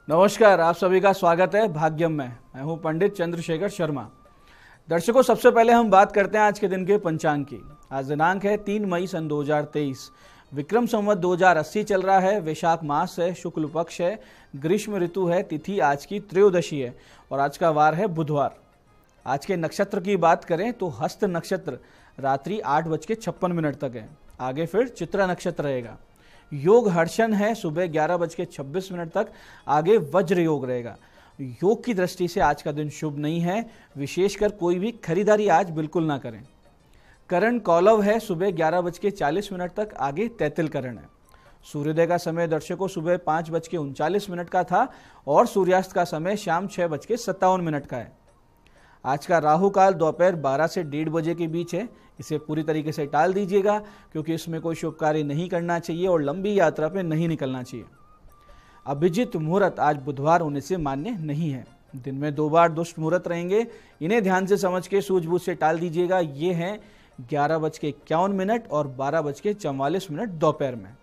नमस्कार, आप सभी का स्वागत है भाग्यम में। मैं हूं पंडित चंद्रशेखर शर्मा। दर्शकों, सबसे पहले हम बात करते हैं आज के दिन के पंचांग की। आज दिनांक है 3 मई सन 2023। विक्रम संवत 2080 चल रहा है। वैशाख मास है, शुक्ल पक्ष है, ग्रीष्म ऋतु है, तिथि आज की त्रयोदशी है और आज का वार है बुधवार। आज के नक्षत्र की बात करें तो हस्त नक्षत्र रात्रि 8:56 तक है। आगे फिर चित्रा नक्षत्र रहेगा। योग हर्षण है सुबह 11:26 तक। आगे वज्र योग रहेगा। योग की दृष्टि से आज का दिन शुभ नहीं है, विशेषकर कोई भी खरीदारी आज बिल्कुल ना करें। करण कौलव है सुबह 11:40 तक। आगे तैतिल करण है। सूर्योदय का समय दर्शकों सुबह 5:39 का था और सूर्यास्त का समय शाम 6:57 का है। आज का राहु काल दोपहर 12 से 1:30 बजे के बीच है। इसे पूरी तरीके से टाल दीजिएगा क्योंकि इसमें कोई शुभ कार्य नहीं करना चाहिए और लंबी यात्रा पे नहीं निकलना चाहिए। अभिजित मुहूर्त आज बुधवार होने से मान्य नहीं है। दिन में 2 बार दुष्ट मुहूर्त रहेंगे, इन्हें ध्यान से समझ के सूझबूझ से टाल दीजिएगा। ये हैं 11:51 और 12:44 दोपहर में।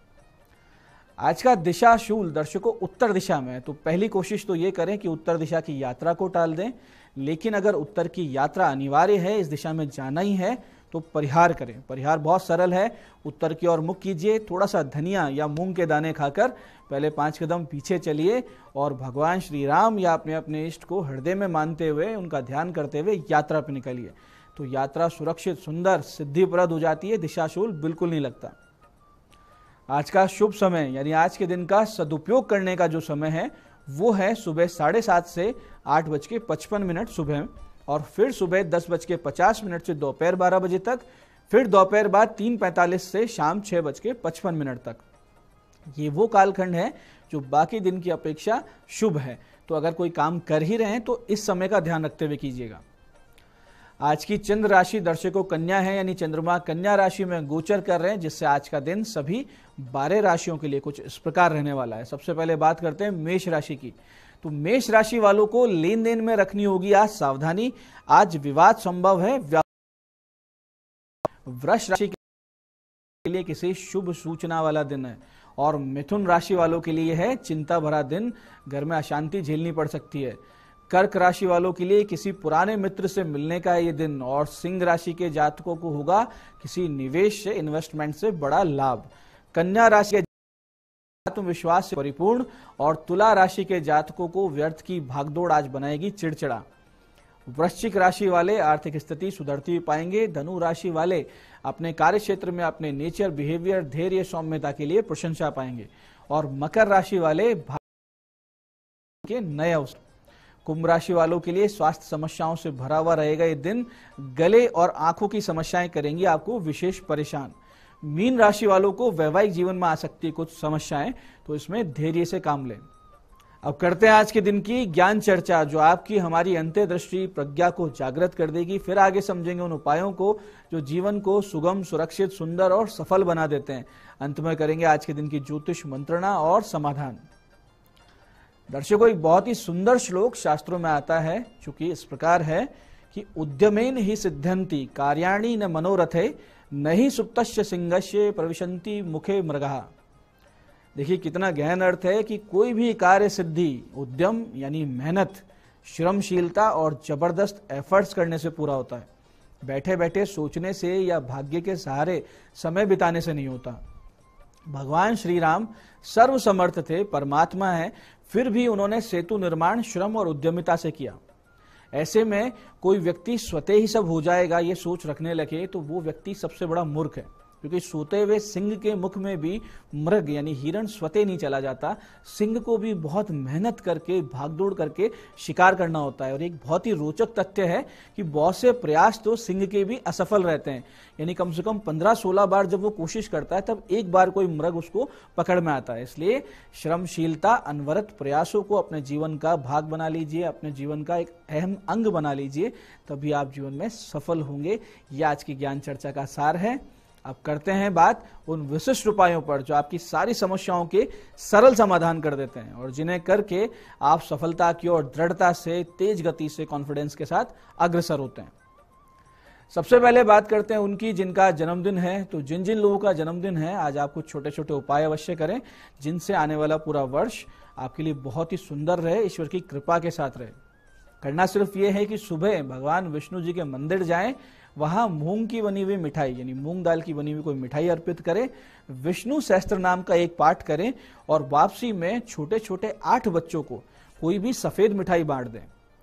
आज का दिशा शूल दर्शकों उत्तर दिशा में है, तो पहली कोशिश तो ये करें कि उत्तर दिशा की यात्रा को टाल दें। लेकिन अगर उत्तर की यात्रा अनिवार्य है, इस दिशा में जाना ही है, तो परिहार करें। परिहार बहुत सरल है। उत्तर की ओर मुख कीजिए, थोड़ा सा धनिया या मूंग के दाने खाकर पहले 5 कदम पीछे चलिए और भगवान श्री राम या अपने अपने इष्ट को हृदय में मानते हुए, उनका ध्यान करते हुए यात्रा पर निकलिए। तो यात्रा सुरक्षित, सुंदर, सिद्धिप्रद हो जाती है। दिशाशूल बिल्कुल नहीं लगता। आज का शुभ समय यानी आज के दिन का सदुपयोग करने का जो समय है वो है सुबह 7:30 से 8:55 सुबह, और फिर सुबह 10:50 से दोपहर 12 बजे तक, फिर दोपहर बाद 3:45 से शाम 6:55 तक। ये वो कालखंड है जो बाकी दिन की अपेक्षा शुभ है। तो अगर कोई काम कर ही रहे हैं तो इस समय का ध्यान रखते हुए कीजिएगा। आज की चंद्र राशि दर्शकों कन्या है, यानी चंद्रमा कन्या राशि में गोचर कर रहे हैं, जिससे आज का दिन सभी 12 राशियों के लिए कुछ इस प्रकार रहने वाला है। सबसे पहले बात करते हैं मेष राशि की। तो मेष राशि वालों को लेन देन में रखनी होगी आज सावधानी। आज विवाद संभव है। वृष राशि के लिए किसी शुभ सूचना वाला दिन है और मिथुन राशि वालों के लिए है चिंता भरा दिन। घर में अशांति झेलनी पड़ सकती है। कर्क राशि वालों के लिए किसी पुराने मित्र से मिलने का ये दिन, और सिंह राशि के जातकों को होगा किसी निवेश से, इन्वेस्टमेंट से बड़ा लाभ। कन्या राशि के आत्मविश्वास से परिपूर्ण और तुला राशि के जातकों को व्यर्थ की भागदौड़ आज बनाएगी चिड़चिड़ा। वृश्चिक राशि वाले आर्थिक स्थिति सुधरती हुई पाएंगे। धनु राशि वाले अपने कार्य क्षेत्र में अपने नेचर, बिहेवियर, धैर्य, सौम्यता के लिए प्रशंसा पाएंगे। और मकर राशि वाले के नए अवसर। कुंभ राशि वालों के लिए स्वास्थ्य समस्याओं से भरा हुआ रहेगा ये दिन। गले और आंखों की समस्याएं करेंगी आपको विशेष परेशान। मीन राशि वालों को वैवाहिक जीवन में आ सकती है कुछ समस्याएं, तो इसमें धैर्य से काम लें। अब करते हैं आज के दिन की ज्ञान चर्चा, जो आपकी हमारी अंतर्दृष्टि प्रज्ञा को जागृत कर देगी। फिर आगे समझेंगे उन उपायों को जो जीवन को सुगम, सुरक्षित, सुंदर और सफल बना देते हैं। अंत में करेंगे आज के दिन की ज्योतिष मंत्रणा और समाधान। दर्शकों, एक बहुत ही सुंदर श्लोक शास्त्रों में आता है, चूंकि इस प्रकार है कि उद्यमेन ही सिद्ध्यन्ति कार्याणि न मनोरथे नहीं सुप्तस्य सिंहस्य प्रविशन्ति मुखे मृगः। देखिए कितना गहन अर्थ है कि कोई भी कार्य सिद्धि उद्यम यानी मेहनत, श्रमशीलता और जबरदस्त एफर्ट्स करने से पूरा होता है। बैठे बैठे सोचने से या भाग्य के सहारे समय बिताने से नहीं होता। भगवान श्री राम सर्वसमर्थ थे, परमात्मा है, फिर भी उन्होंने सेतु निर्माण श्रम और उद्यमिता से किया। ऐसे में कोई व्यक्ति स्वतः ही सब हो जाएगा ये सोच रखने लगे तो वो व्यक्ति सबसे बड़ा मूर्ख है, क्योंकि सोते हुए सिंह के मुख में भी मृग यानी हिरण स्वतः नहीं चला जाता। सिंह को भी बहुत मेहनत करके, भागदौड़ करके शिकार करना होता है। और एक बहुत ही रोचक तथ्य है कि बहुत से प्रयास तो सिंह के भी असफल रहते हैं, यानी कम से कम 15-16 बार जब वो कोशिश करता है तब एक बार कोई मृग उसको पकड़ में आता है। इसलिए श्रमशीलता, अनवरत प्रयासों को अपने जीवन का भाग बना लीजिए, अपने जीवन का एक अहम अंग बना लीजिए, तभी आप जीवन में सफल होंगे। यह आज की ज्ञान चर्चा का सार है। अब करते हैं बात उन विशिष्ट उपायों पर जो आपकी सारी समस्याओं के सरल समाधान कर देते हैं और जिन्हें करके आप सफलता की ओर दृढ़ता से, तेज गति से, कॉन्फिडेंस के साथ अग्रसर होते हैं। सबसे पहले बात करते हैं उनकी जिनका जन्मदिन है। तो जिन जिन लोगों का जन्मदिन है आज आप कुछ छोटे छोटे उपाय अवश्य करें, जिनसे आने वाला पूरा वर्ष आपके लिए बहुत ही सुंदर रहे, ईश्वर की कृपा के साथ रहे। करना सिर्फ ये है कि सुबह भगवान विष्णु जी के मंदिर जाएं, वहां मूंग की बनी हुई मिठाई यानी मूंग दाल की बनी हुई कोई मिठाई अर्पित करें, विष्णु सहस्त्र नाम का एक पाठ करें और वापसी में छोटे छोटे 8 बच्चों को कोई भी सफेद मिठाई बांट दें।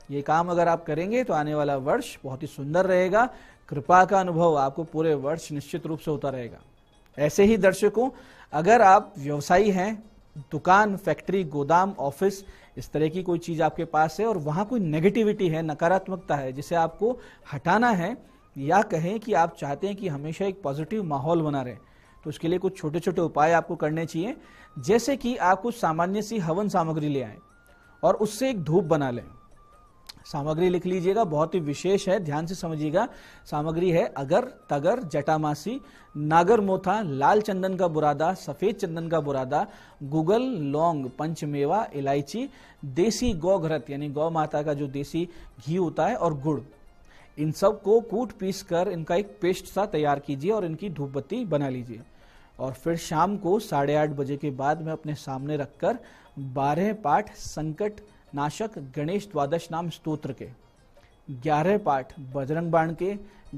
ये काम अगर आप करेंगे तो आने वाला वर्ष बहुत ही सुंदर रहेगा। कृपा का अनुभव आपको पूरे वर्ष निश्चित रूप से होता रहेगा। ऐसे ही दर्शकों, अगर आप व्यवसायी हैं, दुकान, फैक्ट्री, गोदाम, ऑफिस, इस तरह की कोई चीज आपके पास है और वहां कोई नेगेटिविटी है, नकारात्मकता है जिसे आपको हटाना है, या कहें कि आप चाहते हैं कि हमेशा एक पॉजिटिव माहौल बना रहे, तो उसके लिए कुछ छोटे छोटे उपाय आपको करने चाहिए। जैसे कि आप कुछ सामान्य सी हवन सामग्री ले आए और उससे एक धूप बना लें। सामग्री लिख लीजिएगा, बहुत ही विशेष है, ध्यान से समझिएगा। सामग्री है अगर, तगर, जटामासी, नागर मोथा, लाल चंदन का बुरादा, सफेद चंदन का बुरादा, गुगल, लौंग, पंचमेवा, इलायची, देसी गौ घृत यानी गौ माता का जो देसी घी होता है, और गुड़। इन सब को कूट पीस कर इनका एक पेस्ट सा तैयार कीजिए और इनकी धूप बत्ती बना लीजिए। और फिर शाम को 8:30 बजे के बाद में अपने सामने रखकर 12 पाठ संकट नाशक गणेश द्वादश नाम स्तोत्र के, 11 पाठ बजरंग बाण के,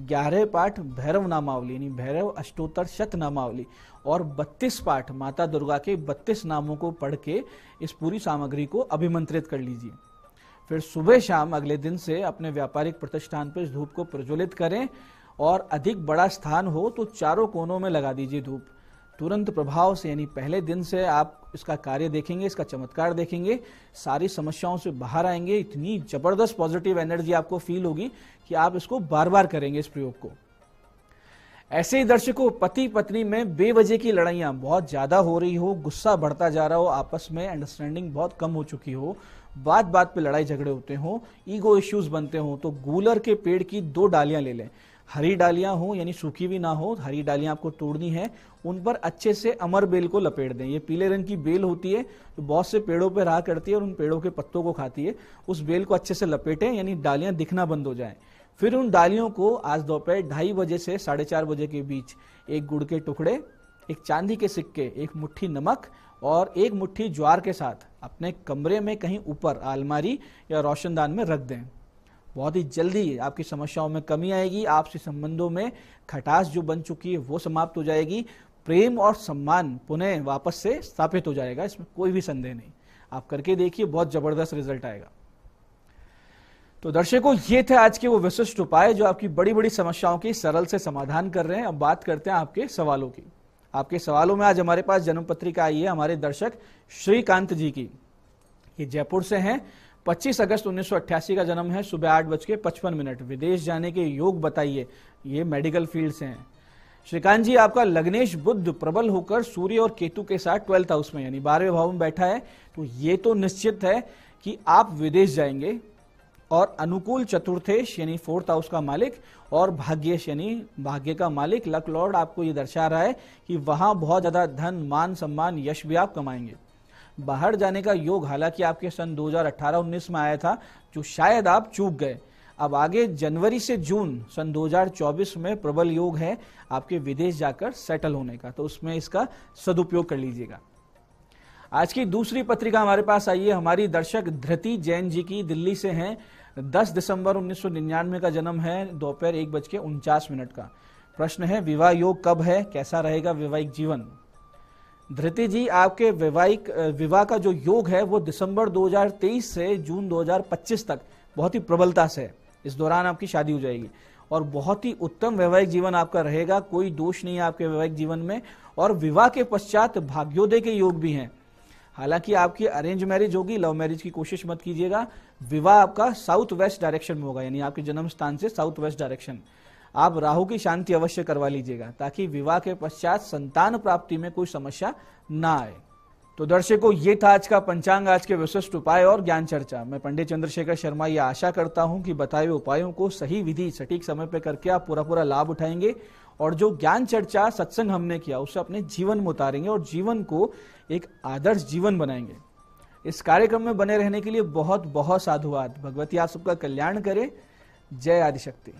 11 पाठ भैरव नामावली यानी भैरव अष्टोत्तर शत नामावली और 32 पाठ माता दुर्गा के 32 नामों को पढ़ के इस पूरी सामग्री को अभिमंत्रित कर लीजिए। फिर सुबह शाम अगले दिन से अपने व्यापारिक प्रतिष्ठान पर इस धूप को प्रज्वलित करें और अधिक बड़ा स्थान हो तो चारों कोनों में लगा दीजिए धूप। तुरंत प्रभाव से यानी पहले दिन से आप इसका कार्य देखेंगे, इसका चमत्कार देखेंगे, सारी समस्याओं से बाहर आएंगे। इतनी जबरदस्त पॉजिटिव एनर्जी आपको फील होगी कि आप इसको बार बार करेंगे इस प्रयोग को। ऐसे ही दर्शकों, पति पत्नी में बेवजह की लड़ाइयां बहुत ज्यादा हो रही हो, गुस्सा बढ़ता जा रहा हो, आपस में अंडरस्टैंडिंग बहुत कम हो चुकी हो, बात बात पे लड़ाई झगड़े होते हो, ईगो इश्यूज बनते हो, तो गूलर के पेड़ की 2 डालियां ले लें। हरी डालियां हो यानी सूखी भी ना हो, हरी डालियां आपको तोड़नी है, उन पर अच्छे से अमर बेल को लपेट दें। ये पीले रंग की बेल होती है जो बहुत से पेड़ों पर रहा करती है और उन पेड़ों के पत्तों को खाती है। उस बेल को अच्छे से लपेटें यानी डालियां दिखना बंद हो जाएं। फिर उन डालियों को आज दोपहर 2:30 बजे से 4:30 बजे के बीच एक गुड़ के टुकड़े, एक चांदी के सिक्के, एक मुट्ठी नमक और एक मुट्ठी ज्वार के साथ अपने कमरे में कहीं ऊपर अलमारी या रोशनदान में रख दें। बहुत ही जल्दी आपकी समस्याओं में कमी आएगी, आपसी संबंधों में खटास जो बन चुकी है वो समाप्त हो जाएगी, प्रेम और सम्मान पुनः वापस से स्थापित हो जाएगा, इसमें कोई भी संदेह नहीं। आप करके देखिए, बहुत जबरदस्त रिजल्ट आएगा। तो दर्शकों, ये थे आज के वो विशिष्ट उपाय जो आपकी बड़ी बड़ी समस्याओं की सरल से समाधान कर रहे हैं। अब बात करते हैं आपके सवालों की। आपके सवालों में आज हमारे पास जन्म पत्रिका आई है हमारे दर्शक श्रीकांत जी की। ये जयपुर से हैं, 25 अगस्त 1988 का जन्म है, सुबह 8:55। विदेश जाने के योग बताइए। ये मेडिकल फील्ड से हैं। श्रीकांत जी, आपका लग्नेश बुध प्रबल होकर सूर्य और केतु के साथ 12th हाउस में यानी 12वें भाव में बैठा है, तो ये तो निश्चित है कि आप विदेश जाएंगे। और अनुकूल चतुर्थेश यानी 4th हाउस का मालिक और भाग्येश यानी भाग्य का मालिक लक लॉर्ड आपको ये दर्शा रहा है कि वहां बहुत ज्यादा धन, मान, सम्मान, यश भी आप कमाएंगे। बाहर जाने का योग हालांकि आपके सन 2018-19 में आया था, जो शायद आप चूक गए। अब आगे जनवरी से जून सन 2024 में प्रबल योग है आपके विदेश जाकर सेटल होने का, तो उसमें इसका सदुपयोग कर लीजिएगा। आज की दूसरी पत्रिका हमारे पास आई है हमारी दर्शक धृति जैन जी की, दिल्ली से हैं। 10 दिसंबर 1999 का जन्म है, दोपहर 1:49 का। प्रश्न है, विवाह योग कब है, कैसा रहेगा वैवाहिक जीवन? धृति जी, आपके विवाह का जो योग है वो दिसंबर 2023 से जून 2025 तक बहुत ही प्रबलता से है। इस दौरान आपकी शादी हो जाएगी और बहुत ही उत्तम वैवाहिक जीवन आपका रहेगा। कोई दोष नहीं है आपके वैवाहिक जीवन में। और विवाह के पश्चात भाग्योदय के योग भी हैं। हालांकि आपकी अरेंज मैरिज होगी, लव मैरिज की कोशिश मत कीजिएगा। विवाह आपका साउथ वेस्ट डायरेक्शन में होगा यानी आपके जन्म स्थान से साउथ वेस्ट डायरेक्शन। आप राहु की शांति अवश्य करवा लीजिएगा ताकि विवाह के पश्चात संतान प्राप्ति में कोई समस्या ना आए। तो दर्शकों, ये था आज का पंचांग, आज के विशिष्ट उपाय और ज्ञान चर्चा। मैं पंडित चंद्रशेखर शर्मा ये आशा करता हूं कि बताए हुए उपायों को सही विधि सटीक समय पर करके आप पूरा लाभ उठाएंगे और जो ज्ञान चर्चा सत्संग हमने किया उसे अपने जीवन में उतारेंगे और जीवन को एक आदर्श जीवन बनाएंगे। इस कार्यक्रम में बने रहने के लिए बहुत बहुत साधुवाद। भगवती आप सबका कल्याण करे। जय आदिशक्ति।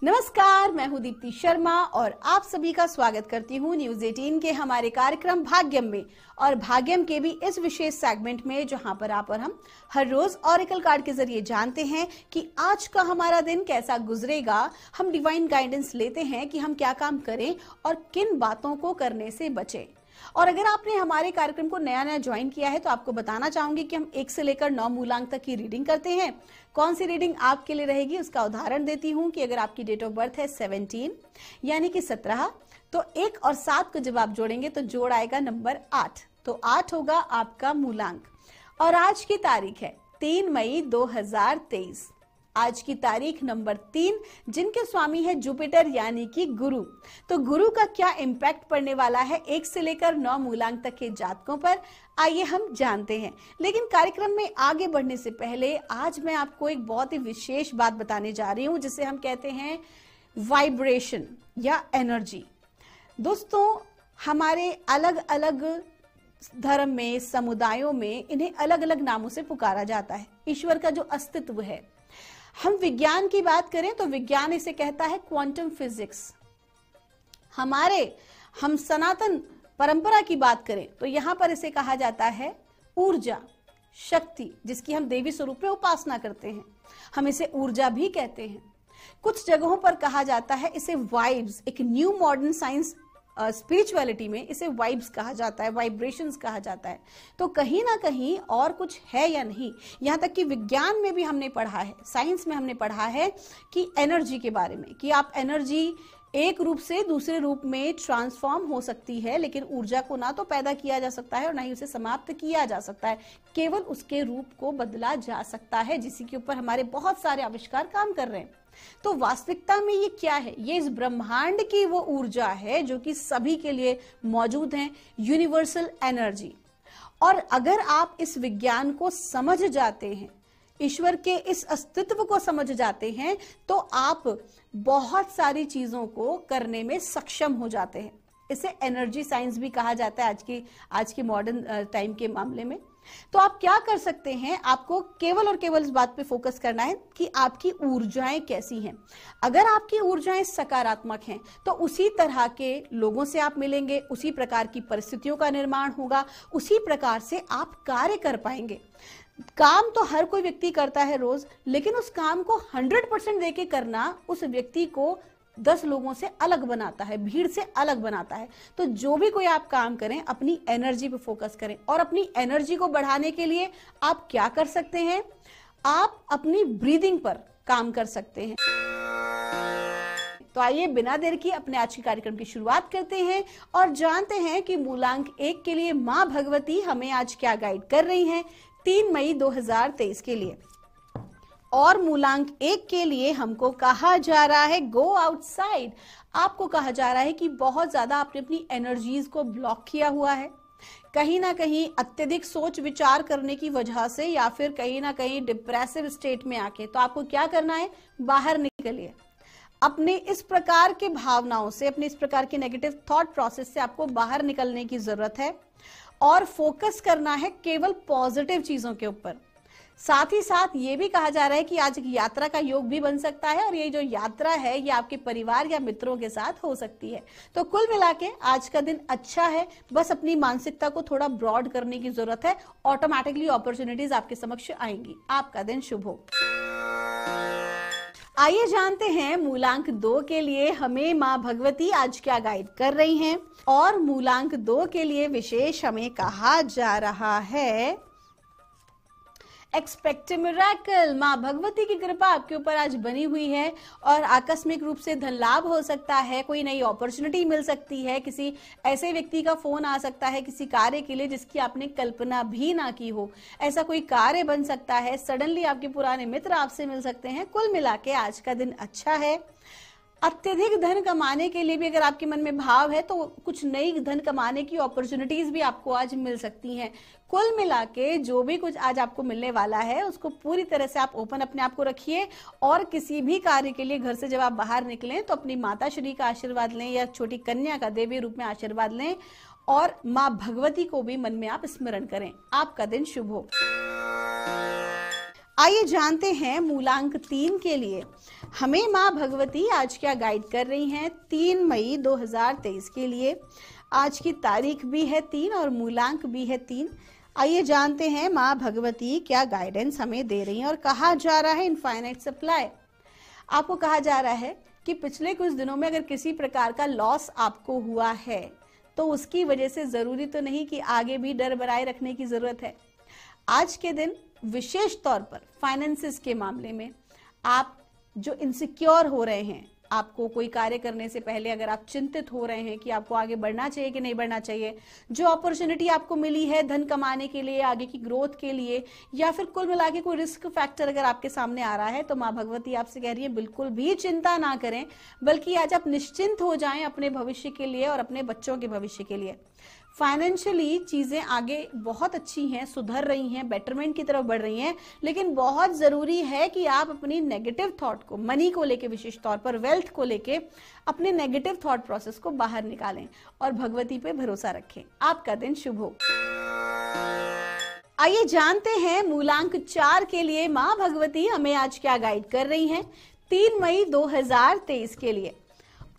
नमस्कार, मैं हूं दीप्ति शर्मा और आप सभी का स्वागत करती हूं न्यूज 18 के हमारे कार्यक्रम भाग्यम में। और भाग्यम के भी इस विशेष सेगमेंट में जहां पर आप और हम हर रोज ऑरेकल कार्ड के जरिए जानते हैं कि आज का हमारा दिन कैसा गुजरेगा। हम डिवाइन गाइडेंस लेते हैं कि हम क्या काम करें और किन बातों को करने से बचें। और अगर आपने हमारे कार्यक्रम को नया ज्वाइन किया है तो आपको बताना चाहूंगी कि हम 1 से लेकर 9 मूलांक तक की रीडिंग करते हैं। कौन सी रीडिंग आपके लिए रहेगी उसका उदाहरण देती हूं कि अगर आपकी डेट ऑफ बर्थ है 17 यानी कि 17, तो 1 और 7 को जब आप जोड़ेंगे तो जोड़ आएगा नंबर 8, तो 8 होगा आपका मूलांक। और आज की तारीख है 3 मई 2023। आज की तारीख नंबर 3, जिनके स्वामी है जुपिटर यानी कि गुरु। तो गुरु का क्या इम्पैक्ट पड़ने वाला है 1 से लेकर 9 मूलांक तक के जातकों पर, आइए हम जानते हैं। लेकिन कार्यक्रम में आगे बढ़ने से पहले आज मैं आपको एक बहुत ही विशेष बात बताने जा रही हूं, जिसे हम कहते हैं वाइब्रेशन या एनर्जी। दोस्तों, हमारे अलग अलग धर्म में, समुदायों में इन्हें अलग अलग नामों से पुकारा जाता है। ईश्वर का जो अस्तित्व है, हम विज्ञान की बात करें तो विज्ञान इसे कहता है क्वांटम फिजिक्स। हम सनातन परंपरा की बात करें तो यहां पर इसे कहा जाता है ऊर्जा, शक्ति, जिसकी हम देवी स्वरूप में उपासना करते हैं। हम इसे ऊर्जा भी कहते हैं। कुछ जगहों पर कहा जाता है इसे वाइब्स। एक न्यू मॉडर्न साइंस स्पिरिचुअलिटी में इसे वाइब्स कहा जाता है, वाइब्रेशंस कहा जाता है। तो कहीं ना कहीं और कुछ है या नहीं, यहाँ तक कि विज्ञान में भी हमने पढ़ा है, साइंस में हमने पढ़ा है कि एनर्जी के बारे में, कि आप एनर्जी एक रूप से दूसरे रूप में ट्रांसफॉर्म हो सकती है, लेकिन ऊर्जा को ना तो पैदा किया जा सकता है और ना ही उसे समाप्त किया जा सकता है, केवल उसके रूप को बदला जा सकता है, जिसी के ऊपर हमारे बहुत सारे आविष्कार काम कर रहे हैं। तो वास्तविकता में ये क्या है? ये इस ब्रह्मांड की वो ऊर्जा है जो कि सभी के लिए मौजूद है, यूनिवर्सल एनर्जी। और अगर आप इस विज्ञान को समझ जाते हैं, ईश्वर के इस अस्तित्व को समझ जाते हैं, तो आप बहुत सारी चीजों को करने में सक्षम हो जाते हैं। इसे एनर्जी साइंस भी कहा जाता है आज की मॉडर्न टाइम के मामले में। तो आप क्या कर सकते हैं? आपको केवल और केवल इस बात पे फोकस करना है कि आपकी ऊर्जाएं कैसी हैं। अगर आपकी ऊर्जाएं सकारात्मक हैं तो उसी तरह के लोगों से आप मिलेंगे, उसी प्रकार की परिस्थितियों का निर्माण होगा, उसी प्रकार से आप कार्य कर पाएंगे। काम तो हर कोई व्यक्ति करता है रोज, लेकिन उस काम को 100% देके करना उस व्यक्ति को 10 लोगों से अलग बनाता है, भीड़ से अलग बनाता है। तो जो भी कोई आप काम करें, अपनी एनर्जी पे फोकस करें। और अपनी एनर्जी को बढ़ाने के लिए आप क्या कर सकते हैं? आप अपनी ब्रीदिंग पर काम कर सकते हैं। तो आइए बिना देर की अपने आज के कार्यक्रम की शुरुआत करते हैं और जानते हैं कि मूलांक 1 के लिए मां भगवती हमें आज क्या गाइड कर रही हैं 3 मई 2023 के लिए। और मूलांक 1 के लिए हमको कहा जा रहा है गो आउटसाइड। आपको कहा जा रहा है कि बहुत ज्यादा आपने अपनी एनर्जीज को ब्लॉक किया हुआ है, कहीं ना कहीं अत्यधिक सोच विचार करने की वजह से, या फिर कहीं ना कहीं डिप्रेसिव स्टेट में आके। तो आपको क्या करना है? बाहर निकलिए अपने इस प्रकार के भावनाओं से, अपने इस प्रकार के नेगेटिव थॉट प्रोसेस से आपको बाहर निकलने की जरूरत है और फोकस करना है केवल पॉजिटिव चीजों के ऊपर। साथ ही साथ ये भी कहा जा रहा है कि आज एक यात्रा का योग भी बन सकता है और ये जो यात्रा है ये आपके परिवार या मित्रों के साथ हो सकती है। तो कुल मिला के आज का दिन अच्छा है, बस अपनी मानसिकता को थोड़ा ब्रॉड करने की जरूरत है, ऑटोमेटिकली अपॉर्चुनिटीज आपके समक्ष आएंगी। आपका दिन शुभ हो। आइए जानते हैं मूलांक 2 के लिए हमें मां भगवती आज क्या गाइड कर रही हैं। और मूलांक 2 के लिए विशेष हमें कहा जा रहा है एक्सपेक्ट ए मिरेकल। मां भगवती की कृपा आपके ऊपर आज बनी हुई है और आकस्मिक रूप से धन लाभ हो सकता है, कोई नई अपॉर्चुनिटी मिल सकती है, किसी ऐसे व्यक्ति का फोन आ सकता है किसी कार्य के लिए जिसकी आपने कल्पना भी ना की हो, ऐसा कोई कार्य बन सकता है, सडनली आपके पुराने मित्र आपसे मिल सकते हैं। कुल मिला के आज का दिन अच्छा है। अत्यधिक धन कमाने के लिए भी अगर आपके मन में भाव है तो कुछ नई धन कमाने की अपॉर्चुनिटीज भी आपको आज मिल सकती हैं। कुल मिला के जो भी कुछ आज आपको मिलने वाला है उसको पूरी तरह से आप ओपन अपने आप को रखिए और किसी भी कार्य के लिए घर से जब आप बाहर निकलें तो अपनी माता श्री का आशीर्वाद लें या छोटी कन्या का देवी रूप में आशीर्वाद लें और माँ भगवती को भी मन में आप स्मरण करें। आपका दिन शुभ हो। आइए जानते हैं मूलांक 3 के लिए हमें माँ भगवती आज क्या गाइड कर रही हैं 3 मई 2023 के लिए। आज की तारीख भी है 3 और मूलांक भी है 3। आइए जानते हैं माँ भगवती क्या गाइडेंस हमें दे रही हैं। और कहा जा रहा है इनफाइनाइट सप्लाई, आपको कहा जा रहा है कि पिछले कुछ दिनों में अगर किसी प्रकार का लॉस आपको हुआ है तो उसकी वजह से जरूरी तो नहीं कि आगे भी डर बनाए रखने की जरूरत है। आज के दिन विशेष तौर पर फाइनेंसेस के मामले में आप जो इनसिक्योर हो रहे हैं, आपको कोई कार्य करने से पहले अगर आप चिंतित हो रहे हैं कि आपको आगे बढ़ना चाहिए कि नहीं बढ़ना चाहिए, जो अपॉर्चुनिटी आपको मिली है धन कमाने के लिए, आगे की ग्रोथ के लिए, या फिर कुल मिला के कोई रिस्क फैक्टर अगर आपके सामने आ रहा है, तो माँ भगवती आपसे कह रही है बिल्कुल भी चिंता ना करें, बल्कि आज आप निश्चिंत हो जाएं अपने भविष्य के लिए और अपने बच्चों के भविष्य के लिए। फाइनेंशियली चीजें आगे बहुत अच्छी हैं, सुधर रही हैं, बेटरमेंट की तरफ बढ़ रही हैं, लेकिन बहुत जरूरी है कि आप अपनी नेगेटिव थॉट को, मनी को लेके, विशेष तौर पर वेल्थ को लेके अपने नेगेटिव थॉट प्रोसेस को बाहर निकालें और भगवती पे भरोसा रखें। आपका दिन शुभ हो। आइए जानते हैं मूलांक 4 के लिए माँ भगवती हमें आज क्या गाइड कर रही हैं 3 मई 2023 के लिए।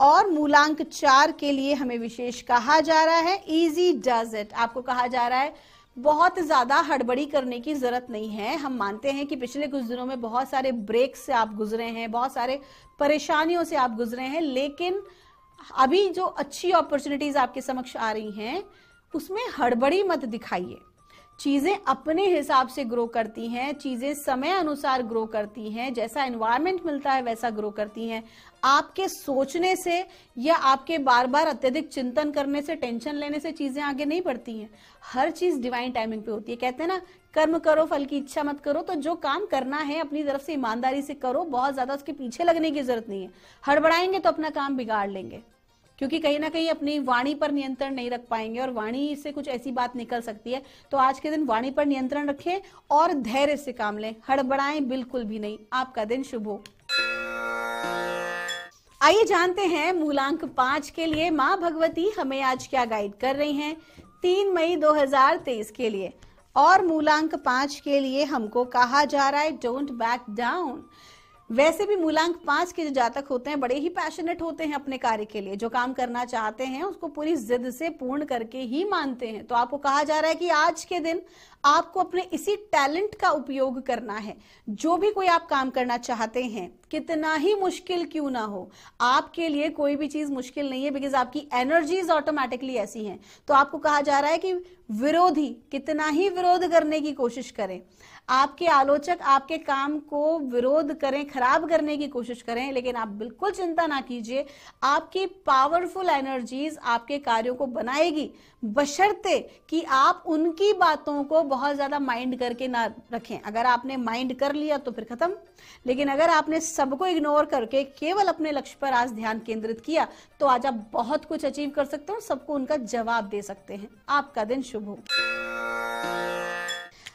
और मूलांक 4 के लिए हमें विशेष कहा जा रहा है इजी डज इट। आपको कहा जा रहा है बहुत ज्यादा हड़बड़ी करने की जरूरत नहीं है। हम मानते हैं कि पिछले कुछ दिनों में बहुत सारे ब्रेक से आप गुजरे हैं, बहुत सारे परेशानियों से आप गुजरे हैं, लेकिन अभी जो अच्छी अपॉर्चुनिटीज आपके समक्ष आ रही हैं उसमें हड़बड़ी मत दिखाइए। चीजें अपने हिसाब से ग्रो करती हैं, चीजें समय अनुसार ग्रो करती हैं, जैसा एनवायरनमेंट मिलता है वैसा ग्रो करती हैं। आपके सोचने से या आपके बार बार अत्यधिक चिंतन करने से, टेंशन लेने से चीजें आगे नहीं बढ़ती हैं। हर चीज डिवाइन टाइमिंग पे होती है। कहते हैं ना, कर्म करो फल की इच्छा मत करो। तो जो काम करना है अपनी तरफ से ईमानदारी से करो, बहुत ज्यादा उसके पीछे लगने की जरूरत नहीं है। हड़बड़ाएंगे तो अपना काम बिगाड़ लेंगे, क्योंकि कहीं ना कहीं अपनी वाणी पर नियंत्रण नहीं रख पाएंगे और वाणी से कुछ ऐसी बात निकल सकती है। तो आज के दिन वाणी पर नियंत्रण रखें और धैर्य से काम लें, हड़बड़ाएं बिल्कुल भी नहीं। आपका दिन शुभ हो। आइए जानते हैं मूलांक 5 के लिए माँ भगवती हमें आज क्या गाइड कर रही हैं 3 मई 2023 के लिए। और मूलांक 5 के लिए हमको कहा जा रहा है डोंट बैक डाउन। वैसे भी मूलांक 5 के जो जातक होते हैं बड़े ही पैशनेट होते हैं अपने कार्य के लिए। जो काम करना चाहते हैं उसको पूरी जिद से पूर्ण करके ही मानते हैं। तो आपको कहा जा रहा है कि आज के दिन आपको अपने इसी टैलेंट का उपयोग करना है। जो भी कोई आप काम करना चाहते हैं, कितना ही मुश्किल क्यों ना हो, आपके लिए कोई भी चीज मुश्किल नहीं है, बिकॉज आपकी एनर्जीज ऑटोमेटिकली ऐसी हैं। तो आपको कहा जा रहा है कि विरोधी कितना ही विरोध करने की कोशिश करें, आपके आलोचक आपके काम को विरोध करें, खराब करने की कोशिश करें, लेकिन आप बिल्कुल चिंता ना कीजिए। आपकी पावरफुल एनर्जीज आपके कार्यों को बनाएगी, बशर्ते कि आप उनकी बातों को बहुत ज्यादा माइंड करके ना रखें। अगर आपने माइंड कर लिया तो फिर खत्म, लेकिन अगर आपने सबको इग्नोर करके केवल अपने लक्ष्य पर आज ध्यान केंद्रित किया तो आज आप बहुत कुछ अचीव कर सकते हो, सबको उनका जवाब दे सकते हैं। आपका दिन शुभ हो।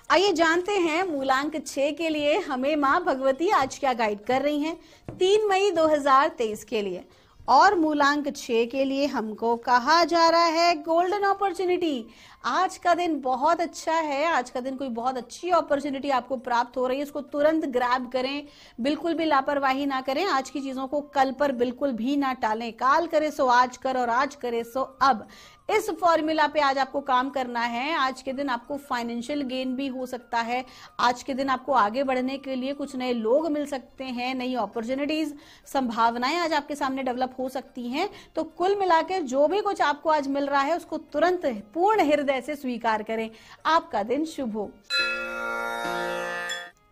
आइए जानते हैं मूलांक 6 के लिए हमें माँ भगवती आज क्या गाइड कर रही हैं 3 मई 2023 के लिए। और मूलांक 6 के लिए हमको कहा जा रहा है गोल्डन अपॉर्चुनिटी। आज का दिन बहुत अच्छा है। आज का दिन कोई बहुत अच्छी अपॉर्चुनिटी आपको प्राप्त हो रही है, उसको तुरंत ग्रैब करें, बिल्कुल भी लापरवाही ना करें। आज की चीजों को कल पर बिल्कुल भी ना टालें। काल करे सो आज कर और आज करे सो अब। इस फॉर्मूला पे आज आपको काम करना है। आज के दिन आपको फाइनेंशियल गेन भी हो सकता है। आज के दिन आपको आगे बढ़ने के लिए कुछ नए लोग मिल सकते हैं, नई अपॉर्चुनिटीज, संभावनाएं आज आपके सामने डेवलप हो सकती हैं। तो कुल मिलाकर जो भी कुछ आपको आज मिल रहा है उसको तुरंत पूर्ण हृदय से स्वीकार करें। आपका दिन शुभ हो।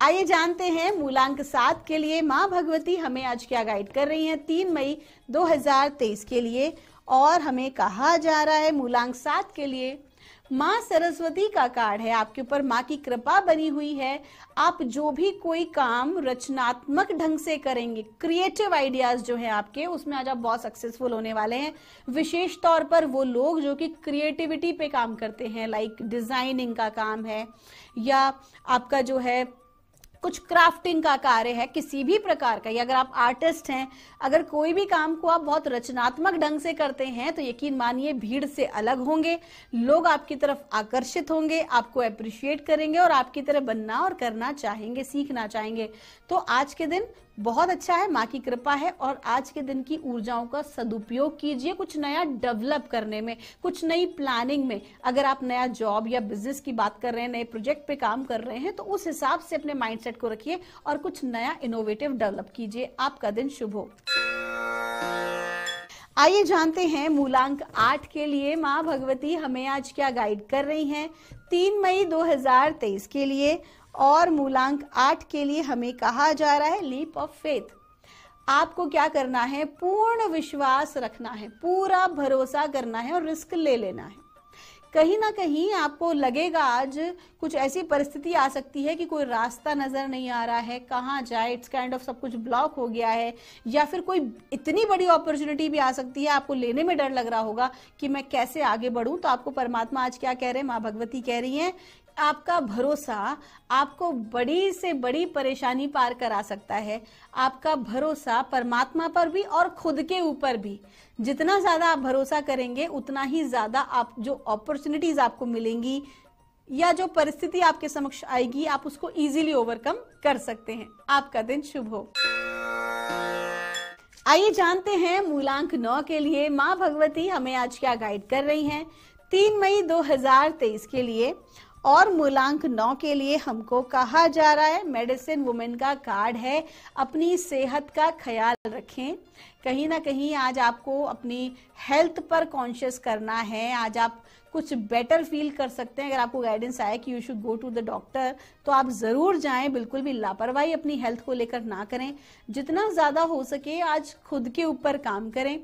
आइए जानते हैं मूलांक 7 के लिए माँ भगवती हमें आज क्या गाइड कर रही हैं 3 मई 2023 के लिए। और हमें कहा जा रहा है मूलांक 7 के लिए माँ सरस्वती का कार्ड है। आपके ऊपर माँ की कृपा बनी हुई है। आप जो भी कोई काम रचनात्मक ढंग से करेंगे, क्रिएटिव आइडियाज जो है आपके, उसमें आज आप बहुत सक्सेसफुल होने वाले हैं। विशेष तौर पर वो लोग जो कि क्रिएटिविटी पे काम करते हैं, लाइक डिजाइनिंग का काम है या आपका जो है कुछ क्राफ्टिंग का कार्य है, किसी भी प्रकार का, या अगर आप आर्टिस्ट हैं, अगर कोई भी काम को आप बहुत रचनात्मक ढंग से करते हैं तो यकीन मानिए भीड़ से अलग होंगे, लोग आपकी तरफ आकर्षित होंगे, आपको अप्रिशिएट करेंगे और आपकी तरह बनना और करना चाहेंगे, सीखना चाहेंगे। तो आज के दिन बहुत अच्छा है, माँ की कृपा है। और आज के दिन की ऊर्जाओं का सदुपयोग कीजिए कुछ नया डेवलप करने में, कुछ नई प्लानिंग में। अगर आप नया जॉब या बिजनेस की बात कर रहे हैं, नए प्रोजेक्ट पे काम कर रहे हैं, तो उस हिसाब से अपने माइंडसेट को रखिए और कुछ नया इनोवेटिव डेवलप कीजिए। आपका दिन शुभ हो। आइए जानते हैं मूलांक 8 के लिए माँ भगवती हमें आज क्या गाइड कर रही हैं 3 मई 2023 के लिए। और मूलांक 8 के लिए हमें कहा जा रहा है लीप ऑफ फेथ। आपको क्या करना है, पूर्ण विश्वास रखना है, पूरा भरोसा करना है और रिस्क ले लेना है। कहीं ना कहीं आपको लगेगा आज कुछ ऐसी परिस्थिति आ सकती है कि कोई रास्ता नजर नहीं आ रहा है, कहाँ जाए, इट्स काइंड ऑफ सब कुछ ब्लॉक हो गया है, या फिर कोई इतनी बड़ी अपॉर्चुनिटी भी आ सकती है, आपको लेने में डर लग रहा होगा कि मैं कैसे आगे बढ़ूं। तो आपको परमात्मा आज क्या कह रहे हैं, माँ भगवती कह रही हैं, आपका भरोसा आपको बड़ी से बड़ी परेशानी पार करा सकता है। आपका भरोसा परमात्मा पर भी और खुद के ऊपर भी, जितना ज्यादा आप भरोसा करेंगे उतना ही ज्यादा आप जो अपॉर्चुनिटीज आपको मिलेंगी या जो परिस्थिति आपके समक्ष आएगी आप उसको इजीली ओवरकम कर सकते हैं। आपका दिन शुभ हो। आइए जानते हैं मूलांक 9 के लिए माँ भगवती हमें आज क्या गाइड कर रही हैं 3 मई 2023 के लिए। और मूलांक 9 के लिए हमको कहा जा रहा है मेडिसिन वुमेन का कार्ड है, अपनी सेहत का ख्याल रखें। कहीं ना कहीं आज आपको अपनी हेल्थ पर कॉन्शियस करना है। आज आप कुछ बेटर फील कर सकते हैं। अगर आपको गाइडेंस आए कि you should go to the doctor तो आप जरूर जाएं। बिल्कुल भी लापरवाही अपनी हेल्थ को लेकर ना करें। जितना ज्यादा हो सके आज खुद के ऊपर काम करें।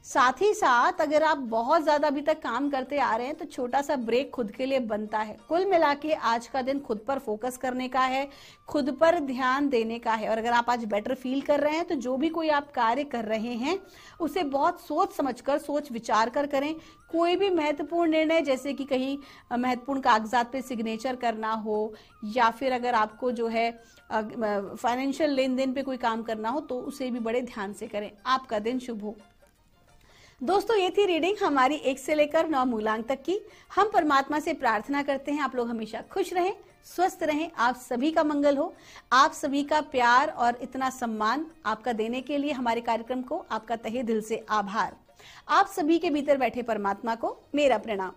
साथ ही साथ अगर आप बहुत ज्यादा अभी तक काम करते आ रहे हैं तो छोटा सा ब्रेक खुद के लिए बनता है। कुल मिला के आज का दिन खुद पर फोकस करने का है, खुद पर ध्यान देने का है। और अगर आप आज बेटर फील कर रहे हैं तो जो भी कोई आप कार्य कर रहे हैं उसे बहुत सोच समझकर, सोच विचार कर करें। कोई भी महत्वपूर्ण निर्णय, जैसे कि कहीं महत्वपूर्ण कागजात पे सिग्नेचर करना हो या फिर अगर आपको जो है फाइनेंशियल लेन देन पे कोई काम करना हो तो उसे भी बड़े ध्यान से करें। आपका दिन शुभ हो। दोस्तों ये थी रीडिंग हमारी 1 से लेकर 9 मूलांक तक की। हम परमात्मा से प्रार्थना करते हैं आप लोग हमेशा खुश रहें, स्वस्थ रहें, आप सभी का मंगल हो। आप सभी का प्यार और इतना सम्मान आपका देने के लिए हमारे कार्यक्रम को आपका तहे दिल से आभार। आप सभी के भीतर बैठे परमात्मा को मेरा प्रणाम।